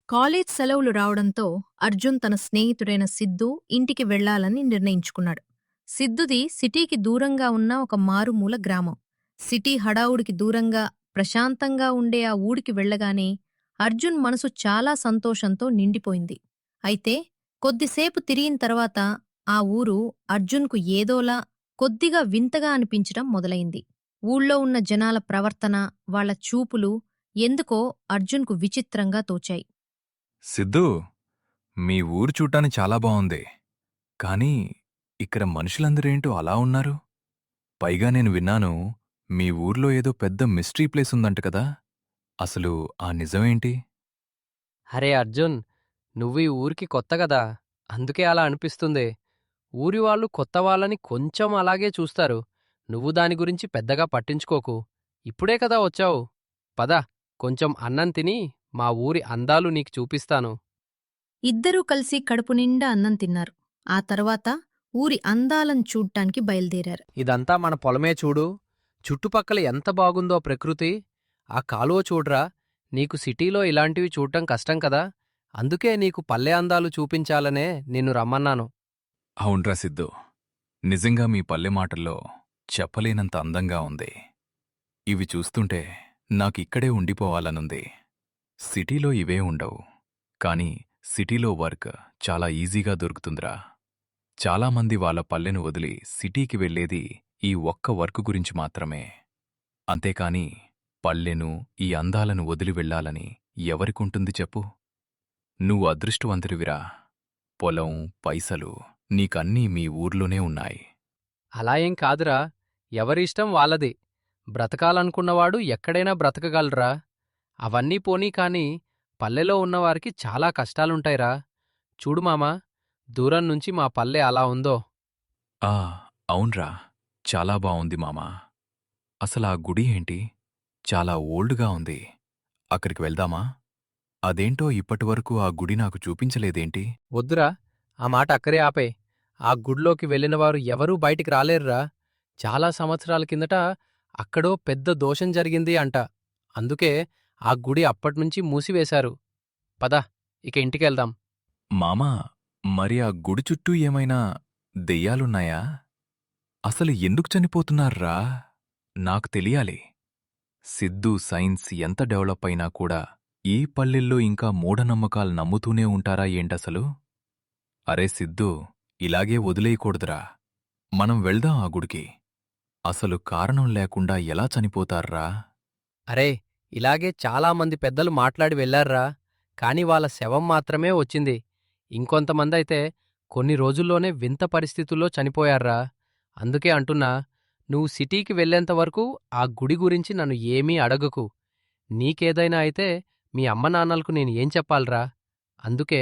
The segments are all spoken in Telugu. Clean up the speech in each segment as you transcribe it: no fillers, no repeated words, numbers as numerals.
కాలేజ్ సెలవులు రావడంతో అర్జున్ తన స్నేహితుడైన సిద్ధు ఇంటికి వెళ్లాలని నిర్ణయించుకున్నాడు. సిద్ధుది సిటీకి దూరంగా ఉన్న ఒక మారుమూల గ్రామం. సిటీ హడావుడికి దూరంగా ప్రశాంతంగా ఉండే ఆ ఊరికి వెళ్లగానే అర్జున్ మనసు చాలా సంతోషంతో నిండిపోయింది. అయితే కొద్దిసేపు తిరిగిన తర్వాత ఆ ఊరు అర్జున్కు ఏదోలా కొద్దిగా వింతగా అనిపించడం మొదలైంది. ఊళ్ళో ఉన్న జనాల ప్రవర్తన, వాళ్ల చూపులు ఎందుకో అర్జున్కు విచిత్రంగా తోచాయి. సిద్ధూ, మీ ఊరు చూడ్డానికి చాలా బావుంది. కానీ ఇక్కడ మనుషులందరేంటో అలా ఉన్నారు? పైగా నేను విన్నాను, మీ ఊర్లో ఏదో పెద్ద మిస్టరీ ప్లేస్ ఉందంట కదా? అసలు ఆ నిజమేంటి? అరే అర్జున్, నువ్వు ఈ ఊరికి కొత్త గదా, అందుకే అలా అనిపిస్తుంది. ఊరి వాళ్ళు కొత్త వాళ్ళని కొంచెం అలాగే చూస్తారు. నువ్వు దాని గురించి పెద్దగా పట్టించుకోకు. ఇప్పుడే కదా వచ్చావు. పద, కొంచెం అన్నం తిని మా ఊరి అందాలు నీకు చూపిస్తాను. ఇద్దరూ కలిసి కడుపునిండా అన్నం తిన్నారు. ఆ తర్వాత ఊరి అందాలను చూడ్డానికి బయల్దేరారు. ఇదంతా మన పొలమే చూడు. చుట్టుపక్కల ఎంత బాగుందో ప్రకృతి. ఆ కాలువ చూడ్రా. నీకు సిటీలో ఇలాంటివి చూడటం కష్టం కదా, అందుకే నీకు పల్లె అందాలు చూపించాలనే నిన్ను రమ్మన్నాను. అవున్రా సిద్ధూ, నిజంగా మీ పల్లె మాటల్లో చెప్పలేనంత అందంగా ఉంది. ఇవి చూస్తుంటే నాకిక్కడే ఉండిపోవాలనుంది. సిటీలో ఇవే ఉండవు. కానీ సిటీలో వర్క్ చాలా ఈజీగా దొరుకుతుందిరా. చాలామంది వాళ్ళ పల్లెను వదిలి సిటీకి వెళ్లేది ఈ ఒక్క వర్క్ గురించి మాత్రమే. అంతేకాని పల్లెను, ఈ అందాలను వదిలి వెళ్లాలని ఎవరికుంటుంది చెప్పు? నువ్వు అదృష్టవంతుడివిరా. పొలం, పైసలు నీకన్నీ మీ ఊర్లోనే ఉన్నాయి. అలా ఏం కాదురా, ఎవరిష్టం వాళ్ళది. బ్రతకాలనుకున్నవాడు ఎక్కడైనా బ్రతకగలరా. అవన్నీ పోనీ కాని పల్లెలో ఉన్నవారికి చాలా కష్టాలుంటాయిరా. చూడు మామా, దూరం నుంచి మా పల్లె అలా ఉందో. ఆ, అవున్రా, చాలా బావుంది మామా. అసలా గుడి ఏంటి? చాలా ఓల్డ్గా ఉంది. అక్కడికి వెళ్దామా? అదేంటో ఇప్పటివరకు ఆ గుడి నాకు చూపించలేదేంటి? వద్దురా, ఆ మాట అక్కడే ఆపే. ఆ గుడిలోకి వెళ్ళినవారు ఎవరూ బయటికి రాలేరురా. చాలా సంవత్సరాల కిందట అక్కడో పెద్ద దోషం జరిగింది అంట. అందుకే ఆ గుడి అప్పట్నుంచి మూసివేశారు. పద, ఇక ఇంటికెళ్దాం. మామా, మరి ఆ గుడి చుట్టూ ఏమైనా దెయ్యాలున్నాయా? అసలు ఎందుకు చనిపోతున్నార్రా? నాకు తెలియాలి. సిద్ధూ సైన్స్ ఎంత డెవలప్ అయినా కూడా ఈ పల్లెల్లో ఇంకా మూఢనమ్మకాలు నమ్ముతూనే ఉంటారా ఏంటసలు? అరే సిద్ధూ, ఇలాగే వదిలేయకూడదురా. మనం వెళ్దాం ఆ గుడికి. అసలు కారణం లేకుండా ఎలా చనిపోతార్రా? అరే, ఇలాగే చాలామంది పెద్దలు మాట్లాడి వెళ్లార్రా. కాని వాళ్ళ శవం మాత్రమే వచ్చింది. ఇంకొంతమందైతే కొన్ని రోజుల్లోనే వింత పరిస్థితుల్లో చనిపోయార్రా. అందుకే అంటున్నా, నువ్వు సిటీకి వెళ్లేంతవరకు ఆ గుడి గురించి నన్ను ఏమీ అడగకు. నీకేదైనా అయితే మీ అమ్మనాన్నలకు నేను ఏం చెప్పాలరా. అందుకే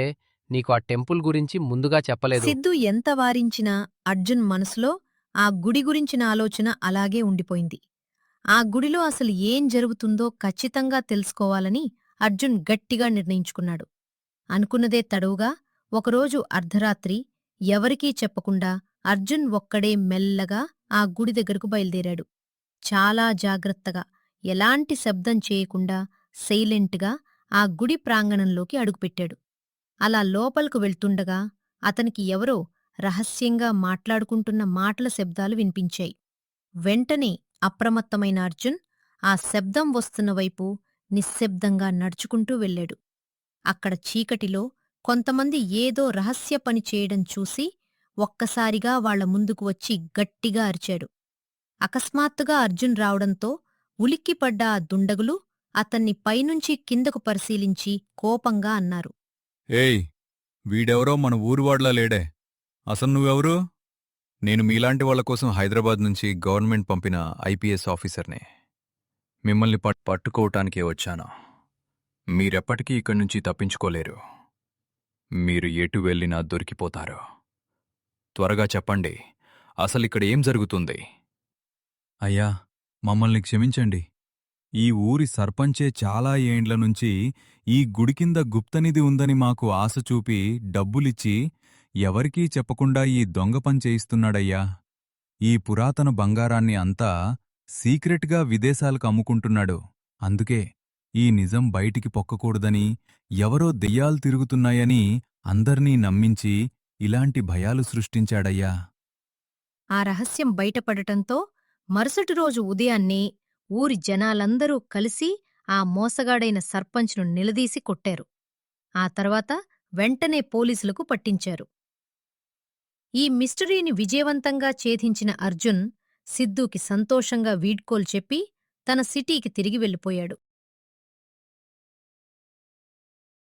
నీకు ఆ టెంపుల్ గురించి ముందుగా చెప్పలేదు. సిద్ధు ఎంత వారించినా అర్జున్ మనసులో ఆ గుడి గురించిన ఆలోచన అలాగే ఉండిపోయింది. ఆ గుడిలో అసలు ఏం జరుగుతుందో ఖచ్చితంగా తెలుసుకోవాలని అర్జున్ గట్టిగా నిర్ణయించుకున్నాడు. అనుకున్నదే తడవుగా ఒకరోజు అర్ధరాత్రి ఎవరికీ చెప్పకుండా అర్జున్ ఒక్కడే మెల్లగా ఆ గుడి దగ్గరకు బయల్దేరాడు. చాలా జాగ్రత్తగా, ఎలాంటి శబ్దం చేయకుండా సైలెంట్గా ఆ గుడి ప్రాంగణంలోకి అడుగుపెట్టాడు. అలా లోపలకు వెళ్తుండగా అతనికి ఎవరో రహస్యంగా మాట్లాడుకుంటున్న మాటల శబ్దాలు వినిపించాయి. వెంటనే అప్రమత్తమైన అర్జున్ ఆ శబ్దం వస్తున్న వైపు నిశ్శబ్దంగా నడుచుకుంటూ వెళ్ళాడు. అక్కడ చీకటిలో కొంతమంది ఏదో రహస్య పని చేయడం చూసి ఒక్కసారిగా వాళ్ల ముందుకు వచ్చి గట్టిగా అరిచాడు. అకస్మాత్తుగా అర్జున్ రావడంతో ఉలిక్కిపడ్డ ఆ దుండగులు అతన్ని పైనుంచి కిందకు పరిశీలించి కోపంగా అన్నారు. ఏయ్, వీడెవరో మన ఊరువాడ్లా లేడే. అసలు నువ్వెవరు? నేను మీలాంటి వాళ్ల కోసం హైదరాబాద్ నుంచి గవర్నమెంట్ పంపిన ఐపీఎస్ ఆఫీసర్నే. మిమ్మల్ని పట్టుకోవటానికే వచ్చాను. మీరెప్పటికీ ఇక్కడ్నుంచి తప్పించుకోలేరు. మీరు ఎటు వెళ్ళినా దొరికిపోతారు. త్వరగా చెప్పండి, అసలిక్కడేం జరుగుతుంది? అయ్యా, మమ్మల్ని క్షమించండి. ఈ ఊరి సర్పంచే చాలా ఏండ్ల నుంచి ఈ గుడి కింద గుప్తనిధి ఉందని మాకు ఆశ చూపి డబ్బులిచ్చి ఎవరికీ చెప్పకుండా ఈ దొంగ పని చేయిస్తున్నాడయ్యా. ఈ పురాతన బంగారాన్ని అంతా సీక్రెట్గా విదేశాలకు అమ్ముకుంటున్నాడు. అందుకే ఈ నిజం బయటికి పొక్కకూడదని, ఎవరో దెయ్యాలు తిరుగుతున్నాయని అందర్నీ నమ్మించి ఇలాంటి భయాలు సృష్టించాడయ్యా. ఆ రహస్యం బయటపడటంతో మరుసటి రోజు ఉదయాన్నే ఊరి జనాలందరూ కలిసి ఆ మోసగాడైన సర్పంచ్ను నిలదీసి కొట్టారు. ఆ తర్వాత వెంటనే పోలీసులకు పట్టించారు. ఈ మిస్టరీని విజయవంతంగా ఛేదించిన అర్జున్ సిద్ధూకి సంతోషంగా వీడ్కోలు చెప్పి తన సిటీకి తిరిగి వెళ్ళిపోయాడు.